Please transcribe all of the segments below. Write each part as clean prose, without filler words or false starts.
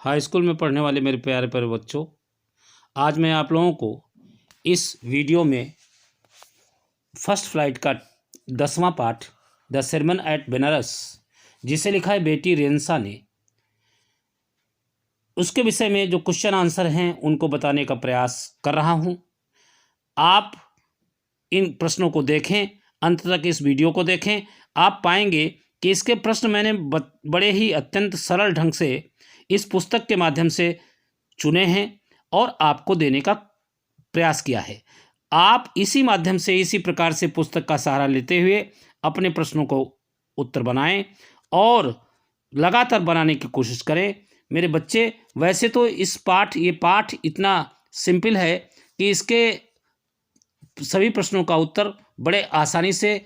High school में पढ़ने वाले मेरे प्यारे प्यारे बच्चों, आज मैं आप लोगों को इस वीडियो में फर्स्ट फ्लाइट का 10वां part the sermon at Banaras, जिसे लिखा है बेटी रेंसा ने, उसके विषय में जो क्वेश्चन आंसर हैं उनको बताने का प्रयास कर रहा हूं। आप इन प्रश्नों को देखें, अंत तक इस वीडियो को देखें। आप पाएंगे कि इसके प्रश्न मैंने बड़े ही अत्यंत सरल ढंग से इस पुस्तक के माध्यम से चुने हैं और आपको देने का प्रयास किया है। आप इसी माध्यम से, इसी प्रकार से पुस्तक का सहारा लेते हुए अपने प्रश्नों को उत्तर बनाएं और लगातार बनाने की कोशिश करें मेरे बच्चे। वैसे तो ये पाठ इतना सिंपल है कि इसके सभी प्रश्नों का उत्तर बड़े आसानी से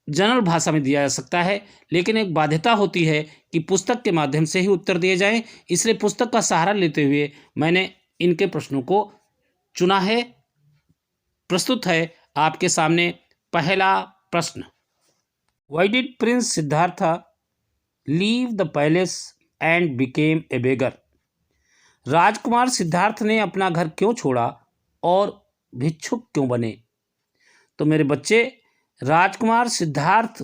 जनरल भाषा में दिया जा सकता है, लेकिन एक बाध्यता होती है कि पुस्तक के माध्यम से ही उत्तर दिए जाएं। इसलिए पुस्तक का सहारा लेते हुए मैंने इनके प्रश्नों को चुना है। प्रस्तुत है आपके सामने पहला प्रश्न। Why did Prince Siddhartha leave the palace and became a beggar? राजकुमार सिद्धार्थ ने अपना घर क्यों छोड़ा और भिक्षुक क्यों बने? तो मेरे बच्चे, राजकुमार सिद्धार्थ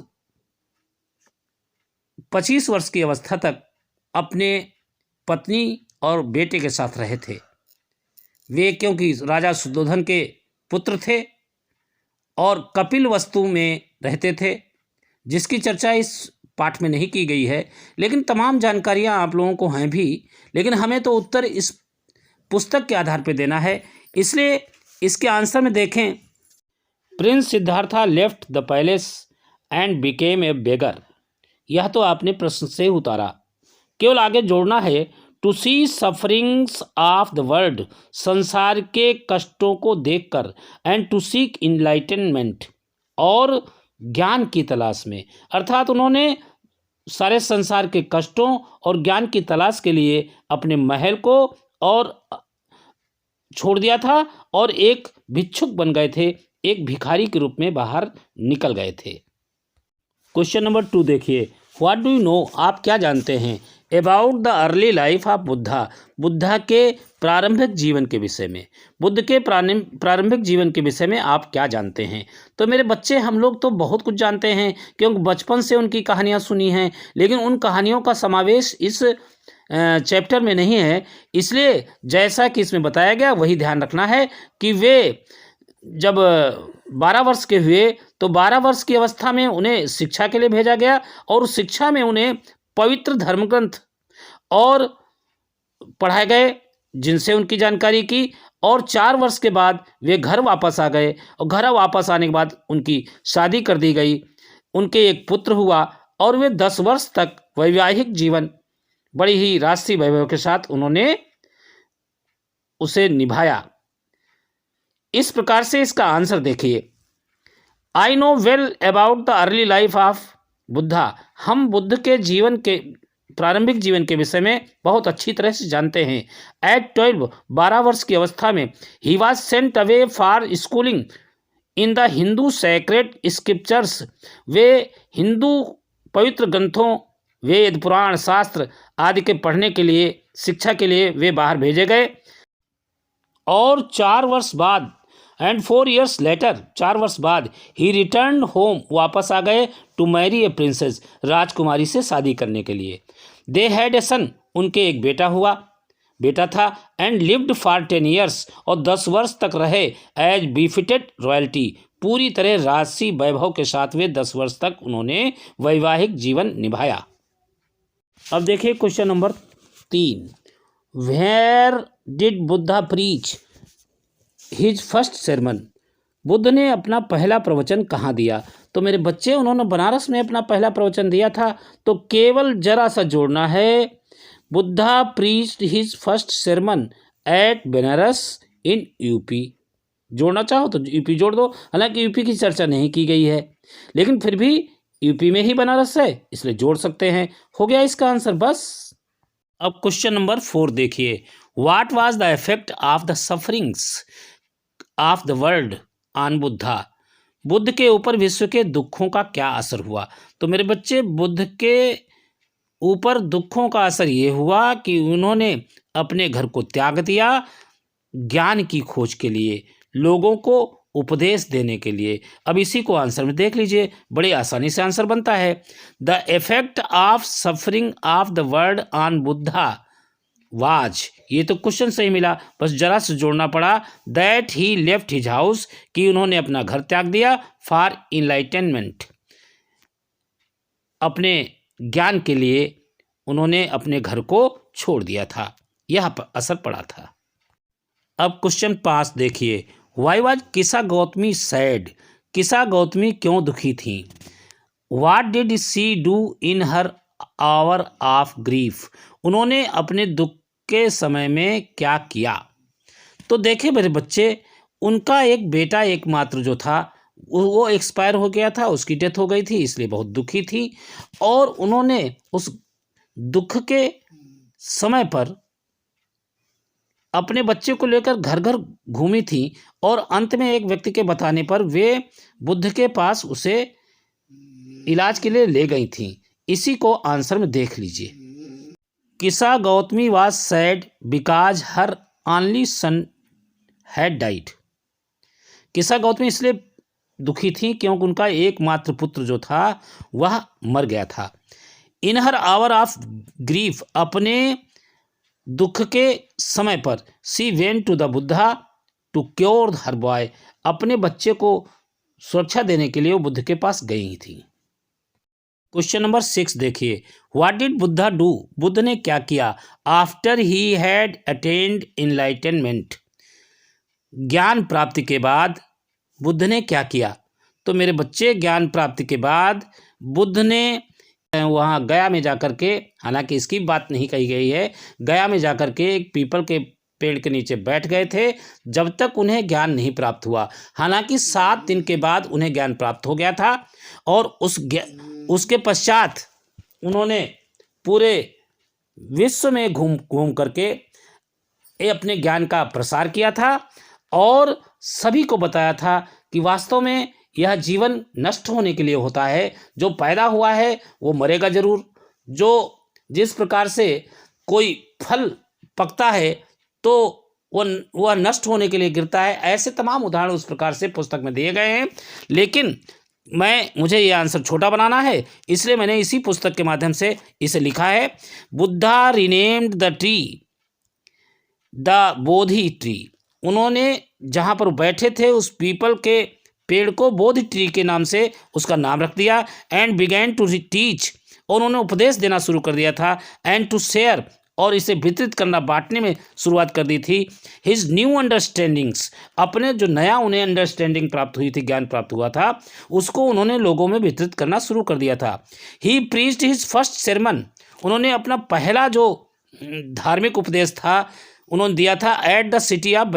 25 वर्ष की अवस्था तक अपने पत्नी और बेटे के साथ रहे थे। वे क्योंकि राजा शुद्धोधन के पुत्र थे और कपिल वस्तु में रहते थे, जिसकी चर्चा इस पाठ में नहीं की गई है, लेकिन तमाम जानकारियां आप लोगों को हैं भी, लेकिन हमें तो उत्तर इस पुस्तक के आधार पर देना है। इसलिए इसके आंसर में देखें, prince Siddhartha left the palace and became a beggar. यह तो आपने प्रश्न से उतारा, केवल आगे जोड़ना है to see sufferings of the world, संसार के कष्टों को देखकर, एंड टू सीक इनलाइटनमेंट, और ज्ञान की तलाश में। अर्थात उन्होंने सारे संसार के कष्टों और ज्ञान की तलाश के लिए अपने महल को और छोड़ दिया था और एक भिक्षुक बन गए थे, एक भिखारी के रूप में बाहर निकल गए थे। क्वेश्चन नंबर 2 देखिए। What do you know? आप क्या जानते हैं about the early life of Buddha? Buddha के प्रारंभिक जीवन के विषय में। बुद्ध के प्रारंभिक जीवन के विषय में आप क्या जानते हैं? तो मेरे बच्चे, हम लोग तो बहुत कुछ जानते हैं क्योंकि बचपन से उनकी कहानियाँ सुनी हैं, लेकिन उन कहानियों का समावेश इस चैप्टर में नहीं है। इसलिए जैसा कि इसमें बताया गया वही ध्यान रखना है कि वे जब 12 वर्ष के हुए तो 12 वर्ष की अवस्था में उन्हें शिक्षा के लिए भेजा गया और उस शिक्षा में उन्हें पवित्र धर्मग्रंथ और पढ़ाए गए, जिनसे उनकी जानकारी की, और 4 वर्ष के बाद वे घर वापस आ गए और घर वापस आने के बाद उनकी शादी कर दी गई। उनके एक पुत्र हुआ और वे 10 वर्ष तक वैवाहिक जीवन बड़ी ही राष्ट्रीय वैभव के साथ उन्होंने उसे निभाया। इस प्रकार से इसका आंसर देखिए। I know well about the early life of Buddha. हम बुद्ध के जीवन के प्रारंभिक जीवन के विषय में बहुत अच्छी तरह से जानते हैं। एट 12 वर्ष की अवस्था में ही was sent away for schooling in the Hindu sacred scriptures. वे हिंदू पवित्र ग्रंथों, वेद, पुराण, शास्त्र आदि के पढ़ने के लिए, शिक्षा के लिए वे बाहर भेजे गए। और 4 वर्ष बाद, एंड 4 years लेटर, 4 वर्ष बाद ही रिटर्न होम, वापस आ गए, टू मैरी ए प्रिंसेस, राजकुमारी से शादी करने के लिए। दे हैड ए सन, उनके एक बेटा था, एंड लिव्ड फॉर 10 years, और 10 वर्ष तक रहे, एज बिफिटेड रॉयल्टी, पूरी तरह राजसी वैभव के साथ वे 10 वर्ष तक उन्होंने वैवाहिक जीवन निभाया। अब देखिए question number 3। Where did Buddha preach his first sermon? Buddha ने अपना पहला प्रवचन कहाँ दिया? तो मेरे बच्चे, उन्होंने बनारस में अपना पहला प्रवचन दिया था। तो केवल जरा सा जोड़ना है, Buddha preached his first sermon at Banaras in UP. जोड़ना चाहो तो यूपी जोड़ दो, हालांकि यूपी की चर्चा नहीं की गई है, लेकिन फिर भी यूपी में ही बनारस है, इसलिए जोड़ सकते हैं। हो गया इसका आंसर बस। अब क्वेश्चन नंबर 4 देखिए। What was the effect of the sufferings of the world on Buddha? Buddha के ऊपर विश्व के दुखों का क्या असर हुआ? तो मेरे बच्चे, बुद्ध के ऊपर दुखों का असर ये हुआ कि उन्होंने अपने घर को त्याग दिया ज्ञान की खोज के लिए, लोगों को उपदेश देने के लिए। अब इसी को आंसर में देख लीजिए, बड़ी आसानी से आंसर बनता है। The effect of suffering of the world on Buddha was, ये तो क्वेश्चन सही मिला, बस जरा से जोड़ना पड़ा। That he left his house, कि उन्होंने अपना घर त्याग दिया। फॉर इनलाइटनमेंट, अपने ज्ञान के लिए उन्होंने अपने घर को छोड़ दिया था, यह असर पड़ा था। अब क्वेश्चन 5 देखिए। वाई वाज किसा गौतमी सैड, किसा गौतमी क्यों दुखी थी। What did she do in her hour of grief, उन्होंने अपने दुख के समय में क्या किया। तो देखे मेरे बच्चे, उनका एक बेटा एकमात्र जो था वो एक्सपायर हो गया था, उसकी डेथ हो गई थी, इसलिए बहुत दुखी थी। और उन्होंने उस दुख के समय पर अपने बच्चे को लेकर घर घर घूमी थी और अंत में एक व्यक्ति के बताने पर वे बुद्ध के पास उसे इलाज के लिए ले गई थी। इसी को आंसर में देख लीजिए। किसा Gautami was sad because her only son had died, किसा गौतमी इसलिए दुखी थी क्योंकि उनका एकमात्र पुत्र जो था वह मर गया था। In her hour of grief, अपने दुख के समय पर she went to the Buddha to cure her boy, अपने बच्चे को सुरक्षा देने के लिए वो बुद्ध के पास गई थी। क्वेश्चन नंबर 6 देखिए। What did Buddha do, Buddha ने क्या किया। After he had attained enlightenment, ज्ञान प्राप्ति के बाद बुद्ध ने क्या किया। तो मेरे बच्चे, ज्ञान प्राप्ति के बाद बुद्ध ने वहाँ गया में जाकर के, हालांकि इसकी बात नहीं कही गई है, गया में जाकर के एक पीपल के पेड़ के नीचे बैठ गए थे जब तक उन्हें ज्ञान नहीं प्राप्त हुआ। हालांकि 7 दिन के बाद उन्हें ज्ञान प्राप्त हो गया था और उसके पश्चात उन्होंने पूरे विश्व में घूम करके अपने ज्ञान का प्रसार किया था और सभी को बताया था कि वास्तव में यह जीवन नष्ट होने के लिए होता है, जो पैदा हुआ है वो मरेगा जरूर, जो जिस प्रकार से कोई फल पकता है तो वह नष्ट होने के लिए गिरता है, ऐसे तमाम उदाहरण उस प्रकार से पुस्तक में दिए गए हैं। लेकिन मुझे ये आंसर छोटा बनाना है, इसलिए मैंने इसी पुस्तक के माध्यम से इसे लिखा है। Buddha renamed the tree the Bodhi tree, उन्होंने जहाँ पर बैठे थे उस पीपल के पेड़ को बोधि ट्री के नाम से उसका नाम रख दिया। एंड बिगैन टू टीच, और उन्होंने उपदेश देना शुरू कर दिया था। एंड टू शेयर, और इसे वितरित करना, बांटने में शुरुआत कर दी थी। हिज न्यू अंडरस्टैंडिंग्स, अपने जो नया उन्हें अंडरस्टैंडिंग प्राप्त हुई थी, ज्ञान प्राप्त हुआ था, उसको उन्होंने लोगों में वितरित करना शुरू कर दिया था। He preached his first sermon, उन्होंने अपना पहला जो धार्मिक उपदेश था उन्होंने दिया था at the city of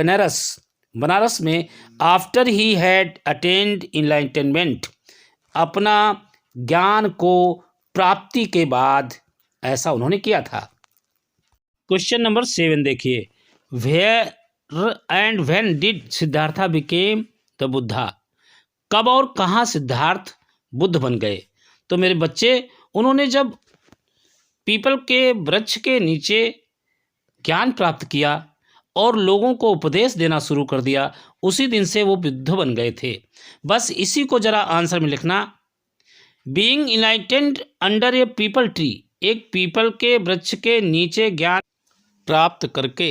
Banaras में। After he had attained enlightenment, अपना ज्ञान को प्राप्ति के बाद ऐसा उन्होंने किया था। क्वेश्चन नंबर 7 देखिए। Where and when did Siddhartha became the Buddha, कब और कहाँ सिद्धार्थ बुद्ध बन गए। तो मेरे बच्चे, उन्होंने जब पीपल के वृक्ष के नीचे ज्ञान प्राप्त किया और लोगों को उपदेश देना शुरू कर दिया, उसी दिन से वो बुद्ध बन गए थे। बस इसी को जरा आंसर में लिखना। बीइंग इनलाइटेंड अंडर ए पीपल ट्री, एक पीपल के वृक्ष के नीचे ज्ञान प्राप्त करके,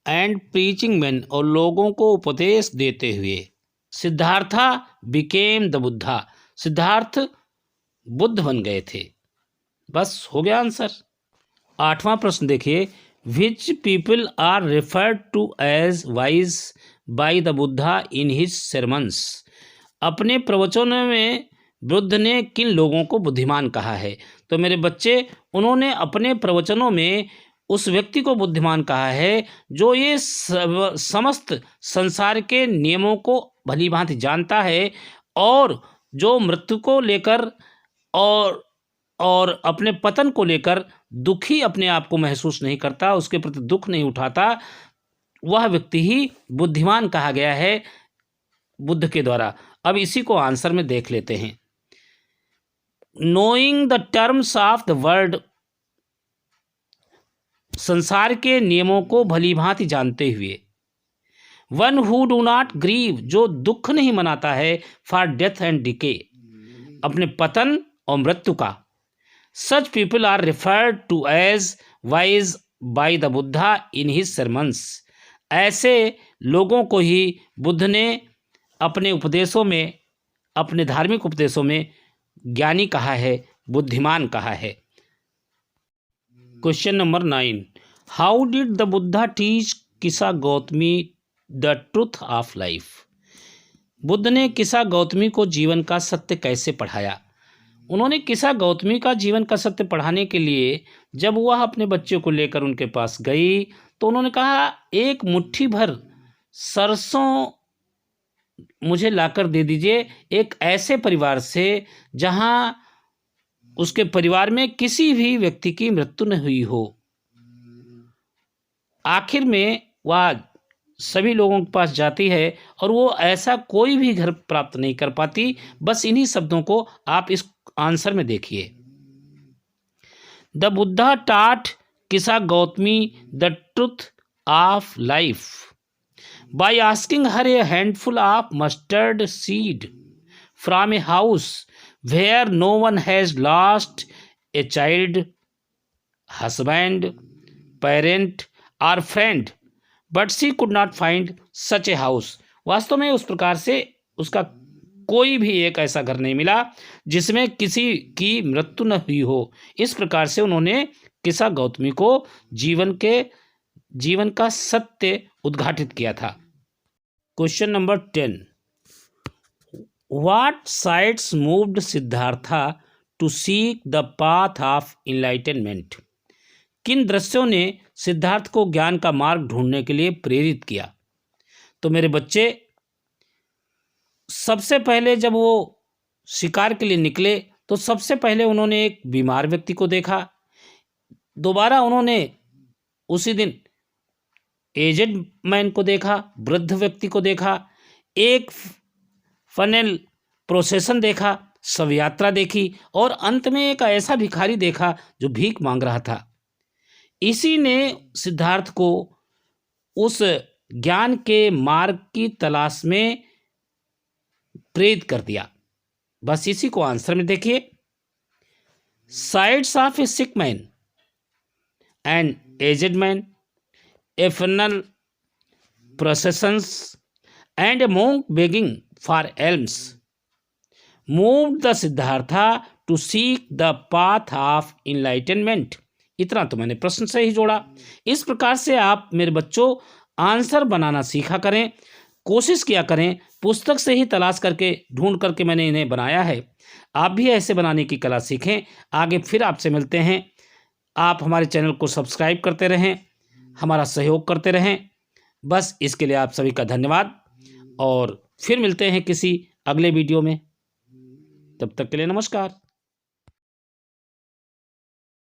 एंड प्रीचिंग मैन, और लोगों को उपदेश देते हुए, सिद्धार्था बिकेम द बुद्धा, सिद्धार्थ बुद्ध बन गए थे। बस हो गया आंसर। 8वां प्रश्न देखिए। Which people are referred to as wise by the Buddha in his sermons, अपने प्रवचनों में बुद्ध ने किन लोगों को बुद्धिमान कहा है। तो मेरे बच्चे, उन्होंने अपने प्रवचनों में उस व्यक्ति को बुद्धिमान कहा है जो ये समस्त संसार के नियमों को भली भांति जानता है और जो मृत्यु को लेकर और अपने पतन को लेकर दुखी अपने आप को महसूस नहीं करता, उसके प्रति दुख नहीं उठाता, वह व्यक्ति ही बुद्धिमान कहा गया है बुद्ध के द्वारा। अब इसी को आंसर में देख लेते हैं। Knowing the terms of the word संसार के नियमों को भलीभांति जानते हुए, one who do not grieve, जो दुख नहीं मनाता है, फॉर डेथ एंड डिके, अपने पतन और मृत्यु का, such people are referred to as wise by the Buddha in his sermons, ऐसे लोगों को ही बुद्ध ने अपने उपदेशों में, अपने धार्मिक उपदेशों में ज्ञानी कहा है, बुद्धिमान कहा है। Question number 9, how did the Buddha teach Kisa Gotami the truth of life, Buddha ने किसा गौतमी को जीवन का सत्य कैसे पढ़ाया। उन्होंने किसा गौतमी का जीवन का सत्य पढ़ाने के लिए जब वह अपने बच्चे को लेकर उनके पास गई तो उन्होंने कहा, एक मुट्ठी भर सरसों मुझे लाकर दे दीजिए, एक ऐसे परिवार से जहां उसके परिवार में किसी भी व्यक्ति की मृत्यु न हुई हो। आखिर में वह सभी लोगों के पास जाती है और वो ऐसा कोई भी घर प्राप्त नहीं कर पाती। बस इन्हीं शब्दों को आप इस आंसर में देखिए। The Buddha taught Kisa Gotami the truth of life by asking her a handful of mustard seed from a house where no one has lost a child, husband, parent और friend, but she could not find such a house. वास्तव में उस प्रकार से उसका कोई भी एक ऐसा घर नहीं मिला जिसमें किसी की मृत्यु न हुई हो। इस प्रकार से उन्होंने किसा गौतमी को जीवन का सत्य उद्घाटित किया था। Question number 10, what sights moved Siddhartha to seek the path of enlightenment, किन दृश्यों ने सिद्धार्थ को ज्ञान का मार्ग ढूंढने के लिए प्रेरित किया। तो मेरे बच्चे, सबसे पहले जब वो शिकार के लिए निकले तो सबसे पहले उन्होंने एक बीमार व्यक्ति को देखा, दोबारा उन्होंने उसी दिन एजेड मैन को देखा, वृद्ध व्यक्ति को देखा, एक फनेल प्रोसेशन देखा, शव यात्रा देखी और अंत में एक ऐसा भिखारी देखा जो भीख मांग रहा था। इसी ने सिद्धार्थ को उस ज्ञान के मार्ग की तलाश में प्रेरित कर दिया। बस इसी को आंसर में देखिए। Sights of a sick man and aged man, a funeral processions and a monk begging for alms moved the Siddhartha to seek the path of enlightenment। इतना तो मैंने प्रश्न से ही जोड़ा। इस प्रकार से आप मेरे बच्चों आंसर बनाना सीखा करें, कोशिश किया करें। पुस्तक से ही तलाश करके ढूंढ करके मैंने इन्हें बनाया है। आप भी ऐसे बनाने की कला सीखें। आगे फिर आपसे मिलते हैं। आप हमारे चैनल को सब्सक्राइब करते रहें, हमारा सहयोग करते रहें। बस इसके लिए आप सभी का धन्यवाद और फिर मिलते हैं किसी अगले वीडियो में। तब तक के लिए नमस्कार।